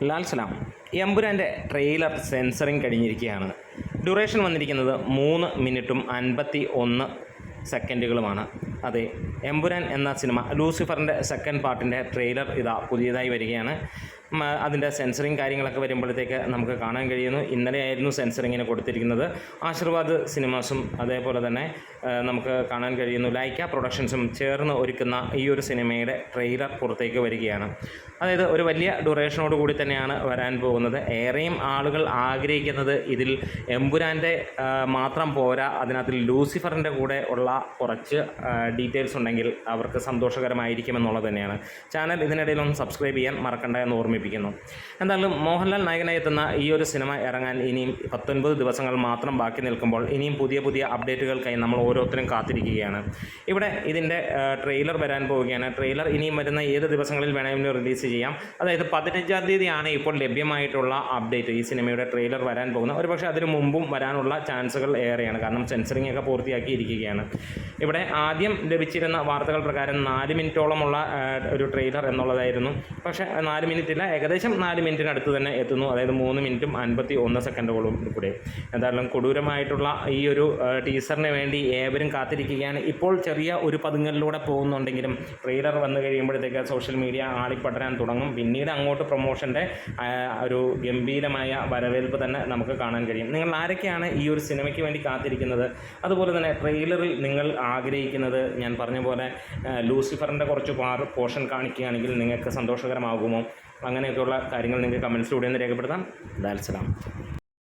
ലാൽ സലാം എമ്പുരാൻ്റെ trailer censoring കഴിഞ്ഞിരിക്കുകയാണ്. Duration വന്നിരിക്കുന്നത് 3 മിനിറ്റും 51 സെക്കൻഡുകളുമാണ്. അതെ, എമ്പുരാൻ എന്ന സിനിമ ലൂസിഫറിൻ്റെ സെക്കൻഡ് പാർട്ടിൻ്റെ ട്രെയിലർ ഇതാ പുതിയതായി വരികയാണ്. അതിൻ്റെ സെൻസറിങ് കാര്യങ്ങളൊക്കെ വരുമ്പോഴത്തേക്ക് നമുക്ക് കാണാൻ കഴിയുന്നു. ഇന്നലെയായിരുന്നു സെൻസറിങ്ങിന് കൊടുത്തിരിക്കുന്നത്. ആശീർവാദ് സിനിമാസും അതേപോലെ തന്നെ നമുക്ക് കാണാൻ കഴിയുന്നു ലൈക്ക പ്രൊഡക്ഷൻസും ചേർന്ന് ഒരുക്കുന്ന ഈ ഒരു സിനിമയുടെ ട്രെയിലർ പുറത്തേക്ക് വരികയാണ്. അതായത് ഒരു വലിയ ഡ്യൂറേഷനോട് കൂടി തന്നെയാണ് വരാൻ പോകുന്നത്. ഏറെയും ആളുകൾ ആഗ്രഹിക്കുന്നത് ഇതിൽ എമ്പുരാൻ്റെ മാത്രം പോരാ, അതിനകത്തിൽ ലൂസിഫറിൻ്റെ കൂടെ ഉള്ള കുറച്ച് ഡീറ്റെയിൽസ് ഉണ്ടെങ്കിൽ അവർക്ക് സന്തോഷകരമായിരിക്കുമെന്നുള്ളത് തന്നെയാണ്. ചാനൽ ഇതിനിടയിലൊന്ന് സബ്സ്ക്രൈബ് ചെയ്യാൻ മറക്കണ്ട എന്ന് ഓർമ്മിപ്പിക്കുന്നു. എന്തായാലും മോഹൻലാൽ നായകനായി എത്തുന്ന ഈ ഒരു സിനിമ ഇറങ്ങാൻ ഇനിയും 19 ദിവസങ്ങൾ മാത്രം ബാക്കി നിൽക്കുമ്പോൾ ഇനിയും പുതിയ പുതിയ അപ്ഡേറ്റുകൾക്കായി നമ്മൾ ഓരോരുത്തരും കാത്തിരിക്കുകയാണ്. ഇവിടെ ഇതിൻ്റെ ട്രെയിലർ വരാൻ പോവുകയാണ്. ട്രെയിലർ ഇനിയും വരുന്ന ഏത് ദിവസങ്ങളിൽ വേണമെങ്കിലും റിലീസ് ചെയ്യാം. അതായത് 15-ാം തീയതിയാണ് ഇപ്പോൾ ലഭ്യമായിട്ടുള്ള അപ്ഡേറ്റ്. ഈ സിനിമയുടെ ട്രെയിലർ വരാൻ പോകുന്നത് ഒരുപക്ഷെ അതിനു മുമ്പും വരാനുള്ള ചാൻസുകൾ ഏറെയാണ്. കാരണം സെൻസറിങ് ഒക്കെ പൂർത്തിയാക്കിയിരിക്കുകയാണ്. ഇവിടെ ആദ്യം ലഭിച്ചിരുന്ന വാർത്തകൾ പ്രകാരം 4 മിനിറ്റോളമുള്ള ഒരു ട്രെയിലർ എന്നുള്ളതായിരുന്നു. പക്ഷേ 4 മിനിറ്റില്ല, ഏകദേശം 4 മിനിറ്റിനടുത്ത് തന്നെ എത്തുന്നു. അതായത് 3 മിനിറ്റും 51 സെക്കൻഡുകളും കൂടെ. എന്തായാലും കൊടൂരമായിട്ടുള്ള ഈ ഒരു ടീസറിന് വേണ്ടി ഏവരും കാത്തിരിക്കുകയാണ്. ഇപ്പോൾ ചെറിയ ഒരു പതുങ്ങലിലൂടെ പോകുന്നുണ്ടെങ്കിലും ട്രെയിലർ വന്നു കഴിയുമ്പോഴത്തേക്ക് സോഷ്യൽ മീഡിയ ആളിപ്പടരാൻ തുടങ്ങും. പിന്നീട് അങ്ങോട്ട് പ്രൊമോഷൻ്റെ ഒരു ഗംഭീരമായ വരവേൽപ്പ് തന്നെ നമുക്ക് കാണാൻ കഴിയും. നിങ്ങൾ ആരൊക്കെയാണ് ഈ ഒരു സിനിമയ്ക്ക് വേണ്ടി കാത്തിരിക്കുന്നത്? അതുപോലെ തന്നെ ട്രെയിലറിൽ നിങ്ങൾ ആഗ്രഹിക്കുന്നത്, ഞാൻ പറഞ്ഞ പോലെ ലൂസിഫറിൻ്റെ കുറച്ച് പോർഷൻ കാണിക്കുകയാണെങ്കിൽ നിങ്ങൾക്ക് സന്തോഷകരമാകുമോ? അങ്ങനെയൊക്കെയുള്ള കാര്യങ്ങൾ നിങ്ങൾക്ക് കമൻസിലൂടെ ഒന്ന് രേഖപ്പെടുത്താം. ലാൽ സലാം.